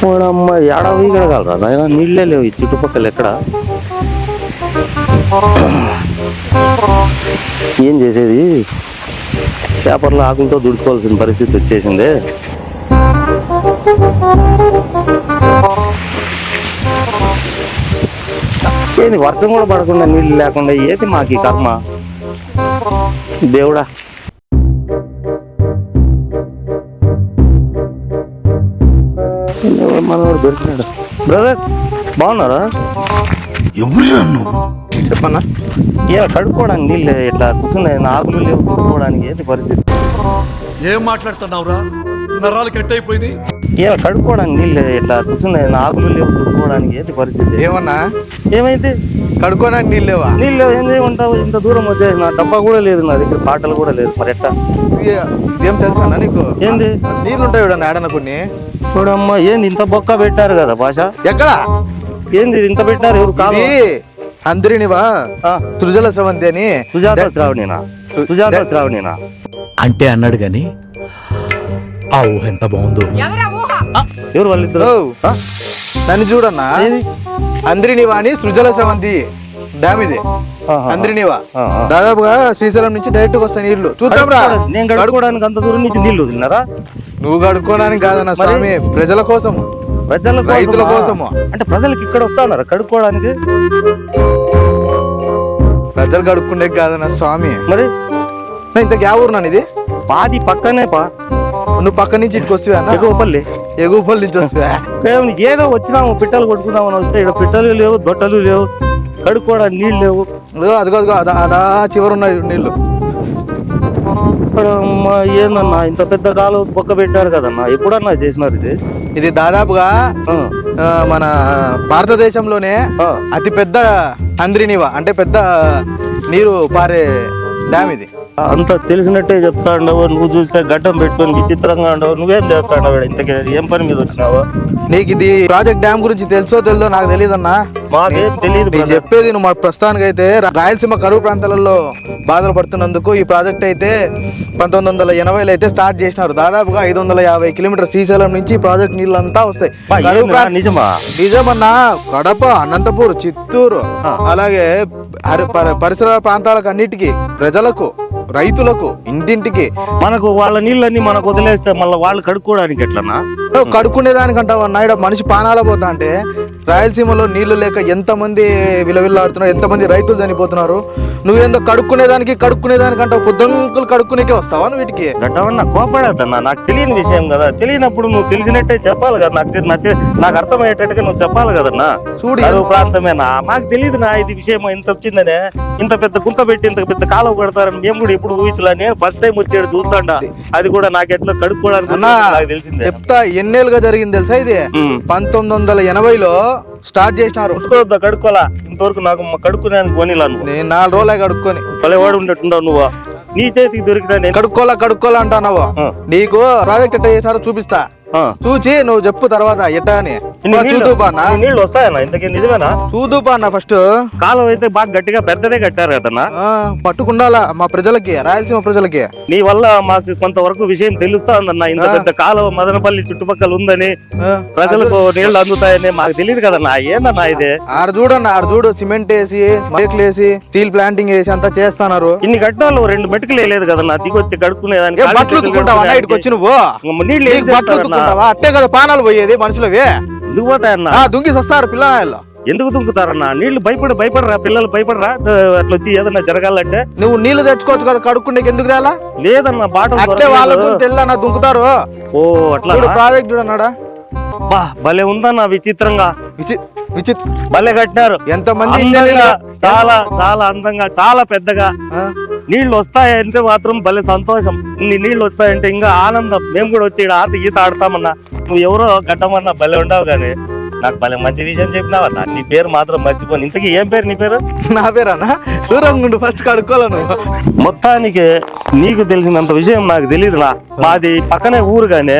అమ్మ ఏడాది గడగలరా నాయన, నీళ్ళే లేవు ఈ చుట్టుపక్కల ఎక్కడ. ఏం చేసేది, పేపర్లో ఆకులతో దుడుచుకోవాల్సిన పరిస్థితి వచ్చేసింది. ఏంది వర్షం కూడా పడకుండా నీళ్ళు లేకుండా ఏది మాకు ఈ కర్మ దేవుడా. మనవాడు దొరికినాడు. బ్రదర్ బాగున్నారా? ఎవరు నువ్వు చెప్పన్నా. ఏ కడుక్కోవడానికి నీళ్ళు ఇట్లా కూర్చుంది, ఆకులు లేవు కడుక్కోవడానికి. ఏంటి పరిస్థితి? ఏం మాట్లాడుతున్నావురా? నరాలు కట్ అయిపోయింది. ఏ కడుక్కోవడానికి నీళ్ళు ఇట్లా కూర్చుంది, ఆకులు లేవు కడుక్కోవడానికి. ఏంటి పరిస్థితి? ఏమన్నా ఏమైంది? కడుక్కోడానికి నీళ్ళు లేవా? నీళ్ళు లేవు. ఏం చేయమంటావు? ఇంత దూరం వచ్చేసి నా డబ్బా కూడా లేదు, నా దగ్గర పాటలు కూడా లేదు. మరి ఎట్టా? ఏం తెలుసా నీకు? ఏంది? నీళ్ళు ఉంటాయి చూడండి ఆడన కొన్ని. చూడమ్మా, ఏంది ఇంత బొక్క పెట్టారు కదా భాష? ఎక్కడ? ఏంది ఇంత పెట్టారు? ఎవరు కాదు? అందరినివా సృజల స్రవంతి అని. సుజాత శ్రావణినా? సుజాత శ్రావణినా అంటే అన్నాడు గాని ఆ ఊహ ఎంత బాగుందో. ఎవరు వాళ్ళిద్దరు? నన్ను చూడన్నా, అందరినివా అని సృజల స్రవంతి డ్యామ్ ఇది. అందరినివా దాదాపుగా శ్రీశైలం నుంచి డైరెక్ట్ గా వస్తాయి నీళ్లు. చూద్దాం రా. నేను కడుక్కోవడానికి అంత దూరం నుంచి నీళ్లు వదిలినారా? నువ్వు కడుక్కోవడానికి కాదన్న స్వామి, ప్రజల కోసము, రైతుల కోసము. అంటే ప్రజలకు ఇక్కడ వస్తాన్నారా కడుక్కోవడానికి? ప్రజలు కడుక్కుండే కాదన్న స్వామి. మరి ఇంత గ్యావూరు నాని ఇది? పాది పక్కనే పా. నువ్వు పక్క నుంచి ఇటుకు వస్తావా? ఎగువపల్లి. ఎగువపల్లి నుంచి వస్తావా? ఏదో వచ్చినాము పిట్టలు కొట్టుకుందామని వస్తే ఇక్కడ పిట్టలు లేవు, దొట్టలు లేవు, కడుక్కోవడానికి నీళ్ళు లేవు. అదిగో అదా చివరి ఉన్నాయి నీళ్లు. ఏందన్నా ఇంత పెద్ద కాలం బొక్క పెట్టారు కదన్నా, ఎప్పుడన్నా చేసినారు ఇది? ఇది దాదాపుగా మన భారతదేశంలోనే అతి పెద్ద అంద్రినివా అంటే పెద్ద నీరు పారే డ్యామ్ ఇది. అంత తెలిసినట్టే చెప్తా ఉండవు. నువ్వు చూస్తే గడ్డం పెట్టుకొని విచిత్రంగా ఉండవు. నువ్వేం చేస్తా ఉండవు? ఇంతకీ ఏం పని మీద వచ్చినావు? నీకు ఇది ప్రాజెక్ట్ డ్యామ్ గురించి తెలుసో తెలియదో నాకు తెలియదన్నా. మాకేం తెలియదు. నేను చెప్పేది నువ్వు మా ప్రస్తుతానికి అయితే రాయలసీమ కరువు ప్రాంతాలలో బాధలు పడుతున్నందుకు ఈ ప్రాజెక్ట్ అయితే 1980లో అయితే స్టార్ట్ చేసినారు. దాదాపుగా 550 కిలోమీటర్ శ్రీశైలం నుంచి ప్రాజెక్ట్ నీళ్ళంతా వస్తాయి. నిజమా? నిజమన్నా. కడప, అనంతపూర్, చిత్తూరు, అలాగే పరిసర ప్రాంతాలకు అన్నిటికీ, ప్రజలకు, రైతులకు, ఇంటింటికి. మనకు వాళ్ళ నీళ్ళన్నీ మనకు వదిలేస్తే మళ్ళీ వాళ్ళు కడుక్కోవడానికి ఎట్లన్నా? కడుక్కునే దానికంటావు అన్న. ఇక్కడ మనిషి పానాల పోతా అంటే రాయలసీమలో నీళ్లు లేక ఎంతమంది విలవిల్లాడుతున్నారు, ఎంతమంది రైతులు చనిపోతున్నారు. నువ్వేందో కడుక్కునే దానికంటావు. పొద్దుంకులు కడుక్కునేకే వస్తావా నువ్వు వీటికి? గట్టవన్నా కోపడద్దన్నా, నాకు తెలియని విషయం కదా. తెలియనప్పుడు నువ్వు తెలిసినట్టే చెప్పాలి కదా. నాకు అర్థమయ్యేటట్టుగా నువ్వు చెప్పాలి కదన్నా. చూడు ప్రాంతమేనా, మాకు తెలియదు నా ఇది విషయం. ఇంత వచ్చిందనే, ఇంత పెద్ద గుంత పెట్టి ఇంత పెద్ద కాలం పెడతారని మేము కూడా ఎప్పుడు ఊహించలే. నేను ఫస్ట్ టైం వచ్చాడు చూస్తాండా. అది కూడా నాకు ఎట్లా కడుక్కోవడానికి నాకు తెలిసిందే. చెప్తా ఎన్నేళ్ళుగా జరిగింది తెలుసా ఇది? 1980లో స్టార్ట్ చేసినారు. కడుక్కోలా ఇంతవరకు నాకు కడుక్కునేందుకు పోనీలా. నేను 4 రోజులే కడుక్కొని. పలేవాడు ఉండేట్టున్నావు నువ్వు. నీ చేతికి దొరికినా నేను కడుక్కోలా అంటావు. నీకు ప్రాజెక్ట్ ఎట్లా చేసినారో చూపిస్తా. చూచి నువ్వు చెప్పు తర్వాత ఎట్టా అని. నీళ్ళు వస్తాయన్నా ఇంతకీ? నిజమేనా? చూదుపా అన్న. ఫస్ట్ కాలం అయితే బాగా గట్టిగా పెద్దదే కట్టారు కదన్నా. పట్టుకుండాలా మా ప్రజలకి, రాయలసీమ ప్రజలకి. నీ వల్ల మాకు కొంతవరకు విషయం తెలుస్తా ఉందన్నా. ఇంత పెద్ద కాలం మదనపల్లి చుట్టుపక్కల ఉందని, ప్రజలకు నీళ్లు అందుతాయని మాకు తెలియదు కదన్నా. ఏందన్నా ఇది? ఆడ చూడు సిమెంట్ వేసి, మేకులు వేసి, స్టీల్ ప్లాంటింగ్ వేసి అంతా చేస్తున్నారు. ఇన్ని కట్టాలు 2 మెటుకులు వేయలేదు కదన్నా దిగొచ్చి కడుక్కునేదానికి. బట్టలు ఉతుక్కుంటావా ఇటుకు వచ్చి నువ్వు? నీళ్ళు అట్టే కదా పానాలు పోయేది మనుషులవి. ఎందుకు పోతాయన్నా? దుంగి సస్తారు పిల్లలు. ఎందుకు దుంకుతారన్నా? నీళ్లు భయపడరా పిల్లలు? భయపడరా అట్లా వచ్చి ఏదన్నా జరగాలంటే? నువ్వు నీళ్లు తెచ్చుకోవచ్చు కదా కడుక్కుంటే. ఎందుకు రాలా? లేదన్నా బాట అట్టే వాళ్ళకు తెల్లన్నా దుంకుతారు. ఓ అట్లా ప్రాజెక్ట్ చూడన్నాడా? బా భలే ఉందన్నా. విచిత్రంగా భలే కట్టినారు. ఎంతమంది చాలా చాలా అందంగా, చాలా పెద్దగా. నీళ్లు వస్తాయంటే మాత్రం భలే సంతోషం. ఇన్ని నీళ్లు వస్తాయంటే ఇంకా ఆనందం. మేము కూడా వచ్చి ఈత ఆడతామన్నా. నువ్వు ఎవరో గట్టమన్నా భలే ఉండవు కానీ నాకు భలే మంచి విషయం చెప్పినావన్నా. నీ పేరు మాత్రం మర్చిపోను. ఇంతకీ ఏం పేరు నీ పేరు? నా పేరన్నా సూరంగుండు. ఫస్ట్ కడుక్కోవాలను. మొత్తానికి నీకు తెలిసినంత విషయం నాకు తెలియదులా. మాది పక్కనే ఊరు గానీ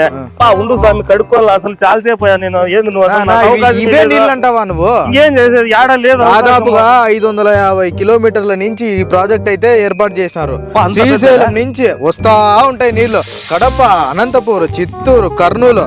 ఉండు స్వామి కడుక్కోవాలి అసలు చాలాసేపు నేను ఏంది నువ్వు అసలు నాకు అవకాశం ఇవే ఇవ్వలేదు. నీళ్ళు అంటావా నువ్వు? ఇంకేం చేసేది ఏడా లేదు దాదాపుగా 550 కిలోమీటర్ల నుంచి ఈ ప్రాజెక్ట్ అయితే ఏర్పాటు చేసినారు. అంత పెద్దదా? శ్రీశైలం నుంచి వస్తా ఉంటాయి నీళ్లు. కడప, అనంతపూర్, చిత్తూరు, కర్నూలు.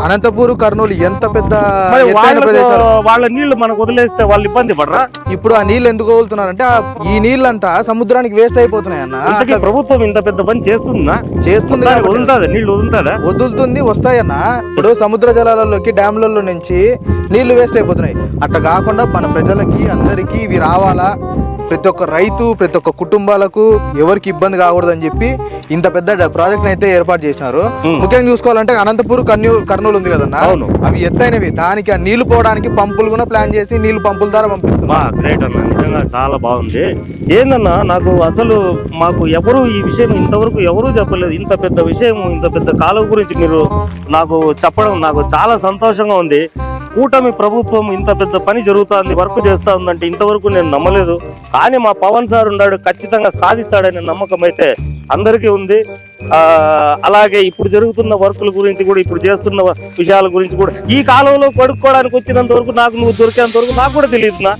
అనంతపూర్, కర్నూలు ఎంత పెద్ద మరి ఎత్తైన ప్రదేశాలు. వాళ్ళ నీళ్లు మనకు వదిలేస్తే వాళ్ళు ఇబ్బంది పడరా? ఇప్పుడు ఆ నీళ్లు ఎందుకు వదులుతున్నారంటే ఈ నీళ్ళంతా సముద్రానికి వేస్ట్ అయిపోతున్నాయి అన్న. ఇంతకీ ప్రభుత్వం ఇంత పెద్ద పని చేస్తుందా? చేస్తుంది దానికి కాబట్టి వదులుతుందా? నీళ్లు వదులుతుందా? వదులుతుంది, వస్తాయన్న. ఇప్పుడు సముద్ర జలాలలోకి డ్యామ్లలో నుంచి నీళ్లు వేస్ట్ అయిపోతున్నాయి. అట్లా కాకుండా మన ప్రజలకి అందరికీ ఇవి రావాలా, ప్రతి ఒక్క రైతు ప్రతి ఒక్క కుటుంబాలకు ఎవరికి ఇబ్బంది కాకూడదని చెప్పి ఇంత పెద్ద ప్రాజెక్ట్ అయితే ఏర్పాటు చేసినారు. ముఖ్యంగా చూసుకోవాలంటే అనంతపూర్, కర్నూలు ఉంది కదన్నా, అవును. అవి ఎత్తైనవి. దానికి ఆ నీళ్లు పోవడానికి పంపులు కూడా ప్లాన్ చేసి నీళ్లు పంపుల ద్వారా పంపిస్తున్నారు. గ్రేట్ అన్న, నిజంగా చాలా బాగుంది. ఏందన్నా నాకు అసలు మాకు ఎవరు ఈ విషయం ఇంతవరకు ఎవరూ చెప్పలేదు. ఇంత పెద్ద విషయం, ఇంత పెద్ద కాలువ గురించి మీరు నాకు చెప్పడం నాకు చాలా సంతోషంగా ఉంది. కూటమి ప్రభుత్వం ఇంత పెద్ద పని జరుగుతుంది, వర్క్ చేస్తా ఉందంటే ఇంతవరకు నేను నమ్మలేదు. కానీ మా పవన్ సార్ ఉన్నాడు, ఖచ్చితంగా సాధిస్తాడనే నమ్మకం అయితే అందరికీ ఉంది. అలాగే ఇప్పుడు జరుగుతున్న వర్కుల గురించి కూడా, ఇప్పుడు చేస్తున్న విషయాల గురించి కూడా, ఈ కాలంలో కడుక్కోవడానికి వచ్చినంత వరకు నాకు నువ్వు దొరికేంత వరకు నాకు కూడా తెలియదునా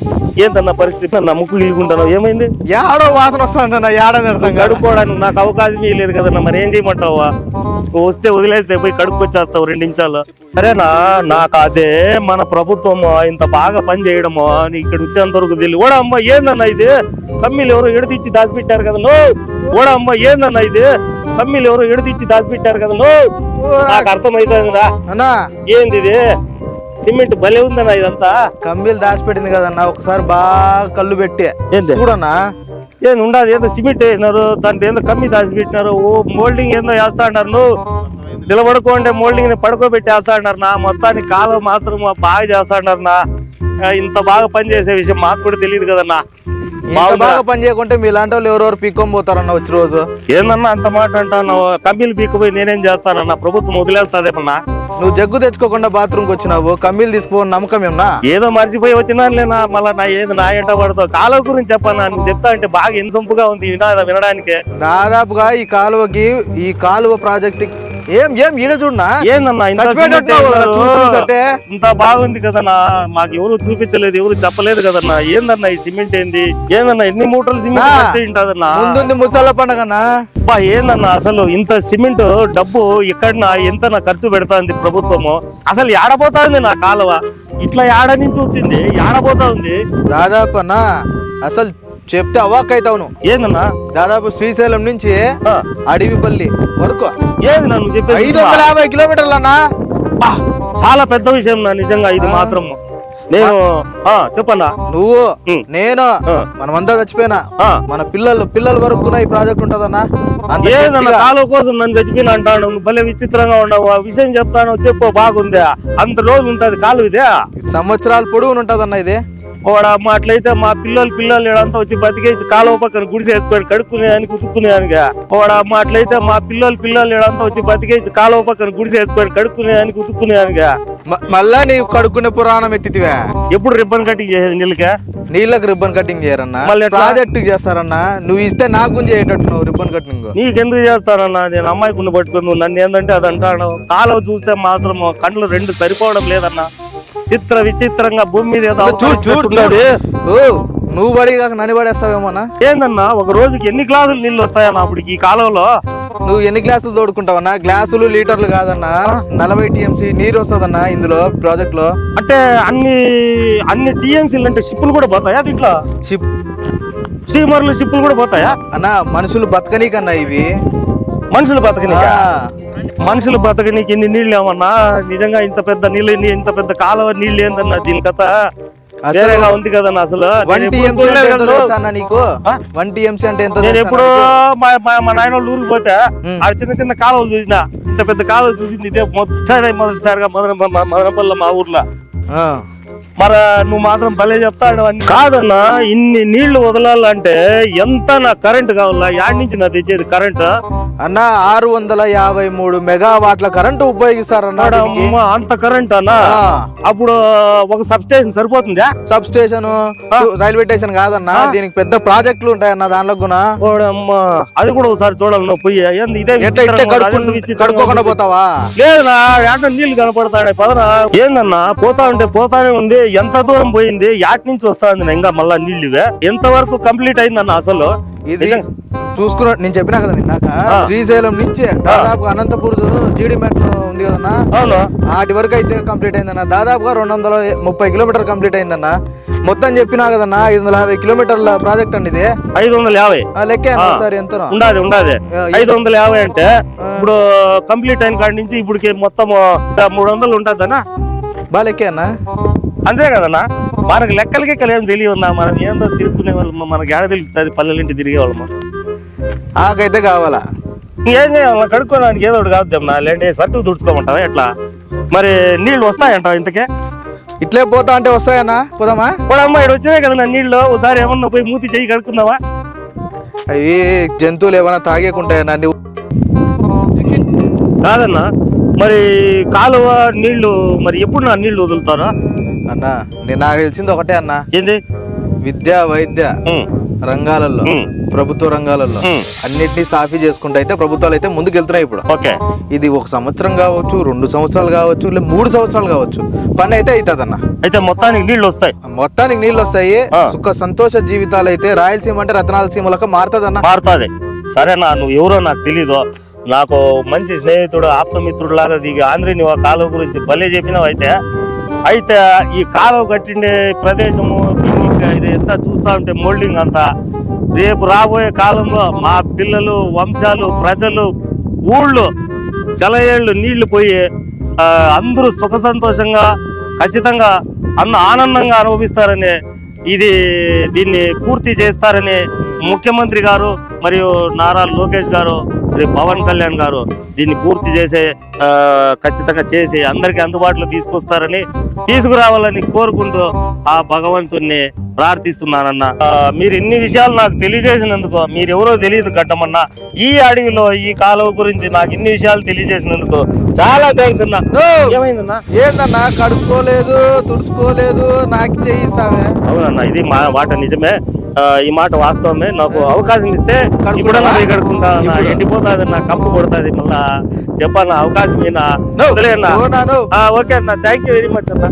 ఏంటన్న పరిస్థితి. నా ముక్కు గిలుకుంటాను ఏమైంది? ఏడో వాసన వస్తుందన్న, ఏడని అర్థం కాదు. కడుక్కోవడానికి నాకు అవకాశం లేదు కదన్నా, మరి ఏం చేయమంటావా? వస్తే వదిలేస్తే పోయి కడుక్కొచ్చేస్తావు 2 నిమిషాలు. సరేనా, నాకు అదే మన ప్రభుత్వం ఇంత బాగా పని చేయడమో ఇక్కడ వచ్చేంత వరకు తెలియదు. ఓడా అమ్మ ఏందన్నా ఇది? కమ్మీలు ఎవరో ఎడతీచ్చి దాచిపెట్టారు కదా నో. ఓడా అమ్మ ఏందన్నా ఇది? కమ్మీలు ఎవరో ఎడతీచ్చి దాచిపెట్టారు కదా నో. నాకు అర్థమైతుందిరా అన్నా, ఏంది ఇది? సిమెంట్ భలే ఉందన్నా ఇదంతా. కమ్మీలు దాచిపెట్టింది కదన్నా, ఒకసారి బాగా కళ్ళు పెట్టి ఏంది చూడన్నా. ఏంది ఉండదు, ఏదో సిమెంట్ వేసినారు, దాంట్లో ఏందో కమ్మి దాచి పెట్టినారు. ఓ మోల్డింగ్ ఏందో వేస్తా అన్నారు. నువ్వు నిలబడుకోండి, మోల్డింగ్ ని పడుకోబెట్టి వేస్తా అన్నారు. నా మొత్తానికి కాలువ మాత్రం బాగా చేస్తా అన్నారు. నా ఇంత బాగా పని చేసే విషయం మాకు కూడా తెలియదు కదన్నా. బాగా పని చేయకుంటే మీ లాంటి వాళ్ళు ఎవరెవరు పీక్కొని పోతారన్న వచ్చి రోజు. ఏందన్నా అంత మాట అంటాను? కమ్మీలు పీక్కుపోయి నేనేం చేస్తానన్నా? ప్రభుత్వం వదిలేస్తాదేమన్నా? నువ్వు జగ్గు తెచ్చుకోకుండా బాత్రూమ్కి వచ్చినావు, కమ్మీలు తీసుకుపోని నమ్మకం ఏమన్నా? ఏదో మర్చిపోయి వచ్చినానులేనా, మళ్ళా నా ఏది నా ఎంట పడతావు? కాలువ గురించి చెప్పన్నా, నువ్వు చెప్తా అంటే బాగా ఎన్సొంపుగా ఉంది వినడానికి. దాదాపుగా ఈ కాలువ ప్రాజెక్ట్ ఏం ఈడ చూడనా ఏందన్నా ఇంత ఇంత బాగుంది కదన్నా? మాకు ఎవరు చూపించలేదు, ఎవరు చెప్పలేదు కదన్నా. ఏందన్నా ఈ సిమెంట్ ఏంది? ఏందన్నా ఎన్ని మూటలు సిమెంట్ ఉంటదన్నా? ముందుంది ముసళ్ళ పండగనా? ఏందన్నా అసలు ఇంత సిమెంట్ డబ్బు ఎక్కడన్నా ఎంత ఖర్చు పెడతాంది ప్రభుత్వము? అసలు ఏడబోతా నా కాలువ ఇట్లా ఏడ నుంచి వచ్చింది, ఏడబోతా ఉంది దాదాపు అన్నా. అసలు చెప్తే అవాక్ అవుతావు నువ్వు. ఏందన్నా దాదాపు శ్రీశైలం నుంచి అడవిపల్లి వరకు ఏది నన్ను చెప్పేది? 550 కిలోమీటర్లు అన్నా. చాలా పెద్ద విషయం నా నిజంగా ఇది మాత్రం. నేను చెప్పన్నా, నువ్వు నేను మనమంతా చచ్చిపోయినా మన పిల్లల వరకు ఈ ప్రాజెక్ట్ ఉంటదన్నా. ఏదన్నా కాలువ కోసం నన్ను చచ్చిపోయినా అంటాను. నువ్వు భలే విచిత్రంగా ఉండవు. ఆ విషయం చెప్తాను చెప్పు, బాగుంది. అంత రోజు ఉంటది కాలువ ఇదే? సంవత్సరాలు పొడుగును ఉంటదన్నా ఇది. అమ్మ అట్లయితే మా పిల్లలు ఇడంతా వచ్చి బతికేసి కాలువ పక్కన గుడిసి వేసుకొని కడుక్కునేదానికి ఉతుక్కునేదానికి. అమ్మ అట్లయితే మా పిల్లలు ఇడంతా వచ్చి బతికేసి కాలువ పక్కన గుడిసి వేసుకొని కడుక్కునేదానికి ఉతుక్కునేదానికి. మళ్ళా నీవు కడుక్కునే పురాణం ఎత్తివే. ఎప్పుడు రిబ్బన్ కటింగ్ చేసేది నీళ్ళకి రిబ్బన్ కటింగ్ చేయరన్నా, ప్రాజెక్ట్ చేస్తారన్నా. నువ్వు ఇస్తే నాకు చేయటట్టు నువ్వు రిబ్బన్ కటింగ్. నీకెందుకు చేస్తానన్నా? నేను అమ్మాయి కుండ పట్టుకుని నువ్వు నన్ను ఏంటంటే అది అంటాను. కాలువ చూస్తే మాత్రం కళ్ళు 2 సరిపోవడం లేదన్నా. విచిత్రంగా భూమి మీద నువ్వు పడి కాక నన్ను పడేస్తావేమోనా? ఏందన్నా ఒక రోజుకి ఎన్ని గ్లాసులు నీళ్ళు వస్తాయన్నా అప్పటికి ఈ కాలంలో? నువ్వు ఎన్ని గ్లాసులు తోడుకుంటావన్నా? గ్లాసులు లీటర్లు కాదన్నా, 40 TMC నీరు వస్తుందన్నా ఇందులో ప్రాజెక్ట్ లో. అంటే అన్ని TMCలు అంటే షిప్పులు కూడా పోతాయా దీంట్లో? స్టీమర్లు షిప్పులు కూడా పోతాయా అన్నా? మనుషులు బతకనీకన్నా ఇవి. మనుషులు బతకనీకి ఇన్ని నీళ్ళు ఏమన్నా? నిజంగా ఇంత పెద్ద నీళ్ళు, ఇంత పెద్ద కాలువ నీళ్ళు ఏందన్నా? దీని కథ వేరేగా ఉంది కదన్నా. అసలు 1 TMC నీకు 1 TMC అంటే ఎంత? నేను ఎప్పుడో మా నాయన వాళ్ళు ఊరికి పోతే ఆ చిన్న కాలువలు చూసిన, ఇంత పెద్ద కాలువలు చూసింది ఇదే మొదటిసారిగా మదనపల్లి మా ఊర్లో. మరి నువ్వు మాత్రం భలే చెప్తాడు. కాదన్నా, ఇన్ని నీళ్లు వదలాలంటే ఎంత నా కరెంట్ కావాలా? యాడ్ నుంచి నా తెచ్చేది కరెంట్? అన్న 653 మెగావాట్ల కరెంటు ఉపయోగిస్తారన్న దీనికి. అమ్మ, అంత కరెంట్ అన్నా? అప్పుడు ఒక సబ్ స్టేషన్ సరిపోతుందా? సబ్ స్టేషన్ రైల్వే స్టేషన్ కాదన్నా, దీనికి పెద్ద ప్రాజెక్టులు ఉంటాయన్న దానిలో కూడా. అమ్మా, అది కూడా ఒకసారి చూడాలి నువ్వు పోయి. ఏంది ఇదే కడుక్కోకుండా పోతావా? లేదన్నా, ఏట నీళ్లు కనపడతాడే పదరా. ఏందన్నా పోతా ఉంటే పోతానే ఉంది. ఎంత దూరం పోయింది, యాట్ నుంచి వస్తుంది ఇంకా మళ్ళా నీళ్ళు ఇవే? ఎంత వరకు కంప్లీట్ అయిందన్న అసలు? ఇది చూసుకున్నా, నేను చెప్పినా కదా నిన్నాక, శ్రీశైలం నుంచి దాదాపు అనంతపూర్ జీడిమెట్ ఉంది కదన్నా, అవును, వాటి వరకు అయితే కంప్లీట్ అయిందన్న. దాదాపుగా 230 కిలోమీటర్ కంప్లీట్ అయిందన్న. మొత్తం చెప్పినా కదన్నా 550 కిలోమీటర్ల ప్రాజెక్ట్ అండి ఇది. 550 లెక్కే సార్ ఎంత ఉండదు? 550 అంటే ఇప్పుడు కంప్లీట్ అయిన కాడి నుంచి ఇప్పటికి మొత్తం 300 ఉంటుందన్నా. బాగా లెక్కే అన్న. అంతే కదన్నా, మనకు లెక్కలకి కలిసి తెలియన్నా. మనం ఏందో తిరుక్కునే వాళ్ళము, మనకి ఏడ తెలుస్తుంది పల్లెలింటి తిరిగే వాళ్ళము. ఆకైతే కావాలా? ఏం చేయాలి, కడుక్కోవడానికి ఏదో ఒకటి కావద్దమ్మా. లేదంటే సర్టు తుడుచుకోమంటావా ఎట్లా? మరి నీళ్లు వస్తాయంటావా ఇంతకే? ఇట్లే పోతా అంటే వస్తాయన్నా, పోదామా? పోడమ్మా, ఇక్కడ వచ్చినాయి కదా నీళ్ళు. ఒకసారి ఏమన్నా పోయి మూతి చెయ్యి కడుక్కుందావా? అవి జంతువులు ఏమైనా తాగేకుంటాయన్నా? నువ్వు కాదన్నా, మరి కాలువ నీళ్లు మరి ఎప్పుడు నా నీళ్లు వదులుతారా అన్నా? నేను నాకు తెలిసింది ఒకటే అన్నా, ఏంది? విద్య వైద్య రంగాలలో, ప్రభుత్వ రంగాలలో అన్నిటినీ సాఫీ చేసుకుంటూ అయితే ప్రభుత్వాలు అయితే ముందుకు వెళ్తున్నాయి ఇప్పుడు. ఓకే, ఇది 1 సంవత్సరం కావచ్చు, 2 సంవత్సరాలు కావచ్చు, లేదా 3 సంవత్సరాలు కావచ్చు, పని అయితే అవుతుందన్న. అయితే మొత్తానికి నీళ్లు వస్తాయి, మొత్తానికి నీళ్ళు వస్తాయి. సుఖ సంతోష జీవితాలు అయితే రాయలసీమ అంటే రత్నాల సీమలకు మారుతుందన్న. మారుతుంది. సరేనా, నువ్వు ఎవరో నాకు తెలీదు. నాకు మంచి స్నేహితుడు, ఆప్తమిత్రుడు లాగా దిగి ఆంధ్రీ నువ్వు ఆ కాలువ గురించి భలే చెప్పినావు. అయితే ఈ కాలువ కట్టిండే ప్రదేశము ఇది ఎంత చూస్తా ఉంటే మోల్డింగ్ అంతా, రేపు రాబోయే కాలంలో మా పిల్లలు, వంశాలు, ప్రజలు, ఊళ్ళు సెలయేళ్ళు నీళ్లు పోయి అందరూ సుఖ సంతోషంగా ఖచ్చితంగా ఆనందంగా అనుభవిస్తారని, దీన్ని పూర్తి చేస్తారని ముఖ్యమంత్రి గారు మరియు నారా లోకేష్ గారు, శ్రీ పవన్ కళ్యాణ్ గారు దీన్ని పూర్తి చేసే ఖచ్చితంగా చేసి అందరికి అందుబాటులో తీసుకొస్తారని, తీసుకురావాలని కోరుకుంటూ ఆ భగవంతుణ్ణి ప్రార్థిస్తున్నానన్నా. మీరు ఇన్ని విషయాలు నాకు తెలియజేసినందుకు, మీరెవరో తెలియదు గడ్డమన్నా, ఈ అడవిలో ఈ కాలువ గురించి నాకు ఇన్ని విషయాలు తెలియజేసినందుకు చాలా థ్యాంక్స్ అన్నా. ఏమైందన్నా? ఏందన్నా కడుక్కోలేదు, తుడుచుకోలేదు, నాకు చేయిస్తావే? అవునన్నా, ఇది మా మాట నిజమే, ఈ మాట వాస్తవమే. నాకు అవకాశం ఇస్తే ఇప్పుడన్నా కడుక్కుంటా. ఎండిపోతుంది, నా కంపు కొడుతుంది. మళ్ళా చెప్పన్నా, అవకాశం ఓకే అన్న, థ్యాంక్ యూ వెరీ మచ్ అన్న.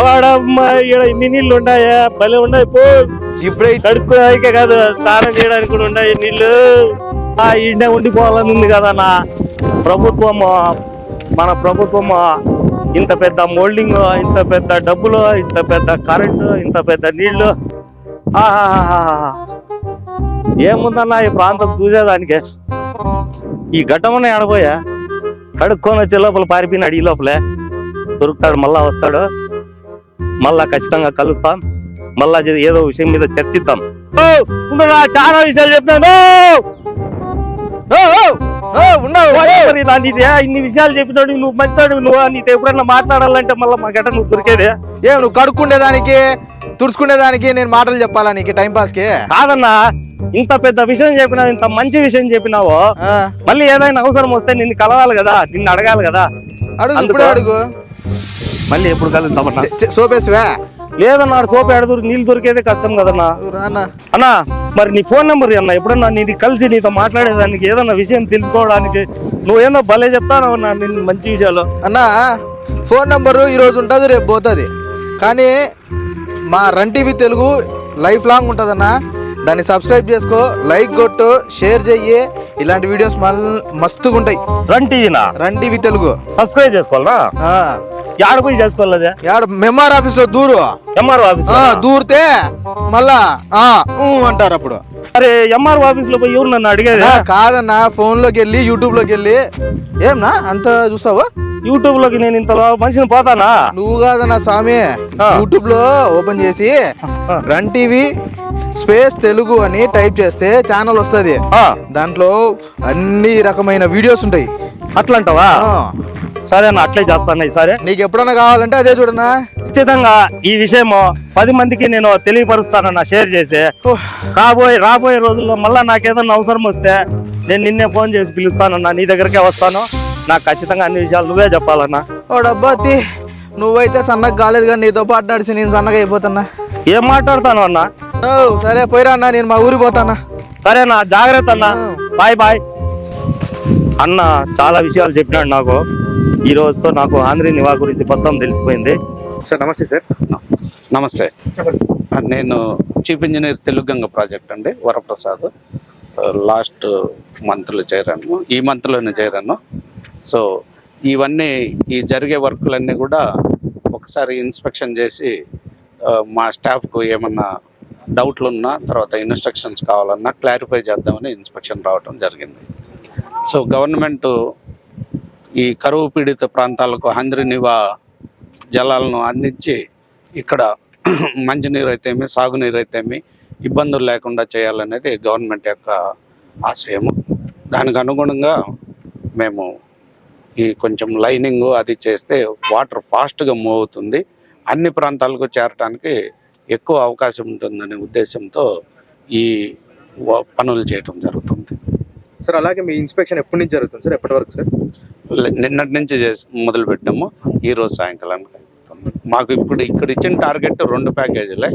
వాడమ్మా, ఇక్కడ ఇన్ని నీళ్ళు ఉన్నాయా? భలే ఉన్నాయి. పో, ఇప్పుడే కడుక్కోడానికే కాదు, స్నానం చేయడానికి కూడా ఉన్నాయి నీళ్ళు. ఇండే ఉండిపోవాలని ఉంది కదన్నా. ప్రభుత్వము, మన ప్రభుత్వము ఇంత పెద్ద మోల్డింగ్, ఇంత పెద్ద డబ్బులు, ఇంత పెద్ద కరెంటు, ఇంత పెద్ద నీళ్లు, ఏముందన్నా ఈ ప్రాంతం చూసేదానికే. ఈ ఘట్టమనే ఆడబోయా కడుక్కొని వచ్చే లోపల పారిపోయినాడు. ఈ లోపలే దొరుకుతాడు, మళ్ళా వస్తాడు. మళ్ళా ఖచ్చితంగా కలుస్తాం, మళ్ళా ఏదో విషయం మీద చర్చిద్దాం. చాలా విషయాలు చెప్తాను. ఇన్ని విషయాలు చెప్పినాడు, నువ్వు మంచాడు, నువ్వు నీతో ఎప్పుడన్నా మాట్లాడాలంటే మళ్ళీ మా గట్ట నువ్వు దొరికేదే. నువ్వు కడుక్కునేదానికి, తుడుచుకునేదానికి నేను మాటలు చెప్పాలా నీకు టైం పాస్ కి? కాదన్నా, ఇంత పెద్ద విషయం చెప్పినావు, ఇంత మంచి విషయం చెప్పినావు, మళ్ళీ ఏదైనా అవసరం వస్తే నిన్ను కలవాలి కదా, నిన్ను అడగాలి కదా. అడుగు. మళ్ళీ ఎప్పుడు కలుద్దామన్నా? సోపేసివా? లేదన్నా, సోపే అడుగు, నీళ్ళు దొరికేదే కష్టం కదన్నా. అన్నా, మరి నీ ఫోన్ నెంబర్ అన్నా, ఎప్పుడన్నా నీది కలిసి నీతో మాట్లాడేదానికి, ఏదన్నా విషయం తెలుసుకోవడానికి నువ్వేందో భలే చెప్తానన్నా నేను మంచి విషయాలు. అన్నా, ఫోన్ నెంబరు ఈరోజు ఉంటుంది, రేపు పోతుంది. కానీ మా run TV Telugu life long ఉంటుందన్నా. దాన్ని సబ్స్క్రైబ్ చేసుకో, లైక్ కొట్టు, షేర్ చెయ్యి. ఇలాంటి వీడియోస్ మస్తుగా ఉంటాయి. రన్ టీవీనా? రన్ టీవీ తెలుగు సబ్స్క్రైబ్ చేసుకోవాలా? యాడ పోయి చేసుకోవాలి? ఎంఆర్ ఆఫీస్ లో దూరు. ఎంఆర్ ఆఫీస్ దూరితే మళ్ళా అంటారు. అప్పుడు అరే, ఎంఆర్ ఆఫీస్ లో పోయి ఎవరు నన్ను అడిగేది? కాదన్నా, ఫోన్ లోకి వెళ్ళి, యూట్యూబ్ లోకి వెళ్ళి. ఏమన్నా అంత చూసావు? యూట్యూబ్ లోకి నేను ఇంత మనిషిని పోతానా? నువ్వు కాదన్నా స్వామి, యూట్యూబ్ లో ఓపెన్ చేసి రన్ టీవీ స్పేస్ తెలుగు అని టైప్ చేస్తే ఛానల్ వస్తుంది. దాంట్లో అన్ని రకమైన వీడియోస్ ఉంటాయి. అట్లంటావా? సరే అన్న, అట్లే చేస్తాను. సరే, నీకు ఎప్పుడన్నా కావాలంటే అదే చూడన్నా. ఖచ్చితంగా ఈ విషయం 10 మందికి నేను తెలియపరుస్తానన్నా, షేర్ చేసి. రాబోయే రోజుల్లో మళ్ళా నాకేదన్నా అవసరం వస్తే నేను నిన్నే ఫోన్ చేసి పిలుస్తానన్నా, నీ దగ్గరకే వస్తాను. నాకు ఖచ్చితంగా అన్ని విషయాలు నువ్వే చెప్పాలన్నా. ఓ డబ్బా తీ, నువ్వైతే సన్నగా కాలేదు కానీ నీతో పాటు నడిచి నేను సన్నగా అయిపోతున్నా. ఏం మాట్లాడతాను అన్నా? ఓ సరే పోయిరా అన్న, నేను మా ఊరికి పోతానా. సరేనా, జాగ్రత్త అన్నా. Bye bye. అన్న చాలా విషయాలు చెప్పినాడు నాకు. ఈ రోజుతో నాకు ఆంధ్రీ నివా గురించి మొత్తం తెలిసిపోయింది. సార్ నమస్తే సార్. నమస్తే, నేను చీఫ్ ఇంజనీర్ తెలుగంగ ప్రాజెక్ట్ అండి, వరప్రసాద్. లాస్ట్ మంత్లో చేరాను, ఈ మంత్లోనే చేరాను. సో ఇవన్నీ ఈ జరిగే వర్కులన్నీ కూడా ఒకసారి ఇన్స్పెక్షన్ చేసి మా స్టాఫ్కు ఏమన్నా డౌట్లు ఉన్నా, తర్వాత ఇన్స్ట్రక్షన్స్ కావాలన్నా క్లారిఫై చేద్దామని ఇన్స్పెక్షన్ రావడం జరిగింది. సో గవర్నమెంట్ ఈ కరువు పీడిత ప్రాంతాలకు ఆంధ్రీ నివా జలాలను అందించి ఇక్కడ మంచినీరు అయితేమి, సాగునీరు అయితేమి ఇబ్బందులు లేకుండా చేయాలనేది గవర్నమెంట్ యొక్క ఆశయము. దానికి అనుగుణంగా మేము ఈ కొంచెం లైనింగ్ అది చేస్తే వాటర్ ఫాస్ట్గా మూవ్ అవుతుంది, అన్ని ప్రాంతాలకు చేరడానికి ఎక్కువ అవకాశం ఉంటుందనే ఉద్దేశంతో ఈ పనులు చేయటం జరుగుతుంది. సార్ అలాగే మీ ఇన్స్పెక్షన్ ఎప్పటి నుంచి జరుగుతుంది సార్, ఎప్పటి వరకు సార్? నిన్నటి నుంచి మొదలు పెట్టాము, ఈరోజు సాయంకాలానికి అయిపోతుంది. మాకు ఇప్పుడు ఇక్కడ ఇచ్చిన టార్గెట్ 2 ప్యాకేజీలే,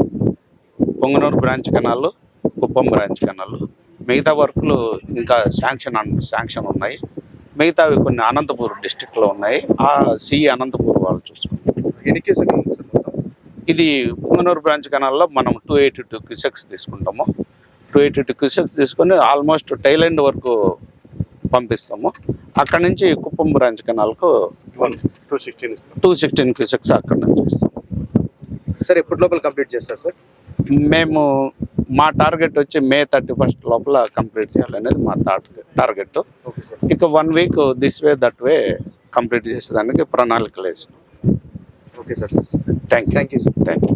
Punganur branch canal, Kuppam branch canal. మిగతా వర్క్లు ఇంకా శాంక్షన్ ఉన్నాయి. మిగతావి కొన్ని అనంతపూర్ డిస్టిక్లో ఉన్నాయి, ఆ సిఈ అనంతపూర్ వాళ్ళు చూసుకుంటారు. ఎన్ని కేసులు ఉంది సార్ మొత్తం? ఇది పొంగనూరు బ్రాంచ్ కెనాల్లో మనం 282 క్యూసెక్స్ తీసుకుంటాము. 282 క్యూసెక్స్ తీసుకొని ఆల్మోస్ట్ టైల్ ఎండ్ వరకు పంపిస్తాము. అక్కడ నుంచి కుప్పం బ్రాంచ్ కెనాల్కు 216 క్యూసెక్స్ అక్కడ నుంచి ఇస్తాము. సార్ ఎప్పటి లోపల కంప్లీట్ చేస్తారు సార్? మేము మా టార్గెట్ వచ్చి May 31 లోపల కంప్లీట్ చేయాలనేది మా టార్గెట్. ఇక 1 week this way that way complete చేసేదానికి ప్రణాళికలు వేసాం. Okay sir, thank you sir. Thank you.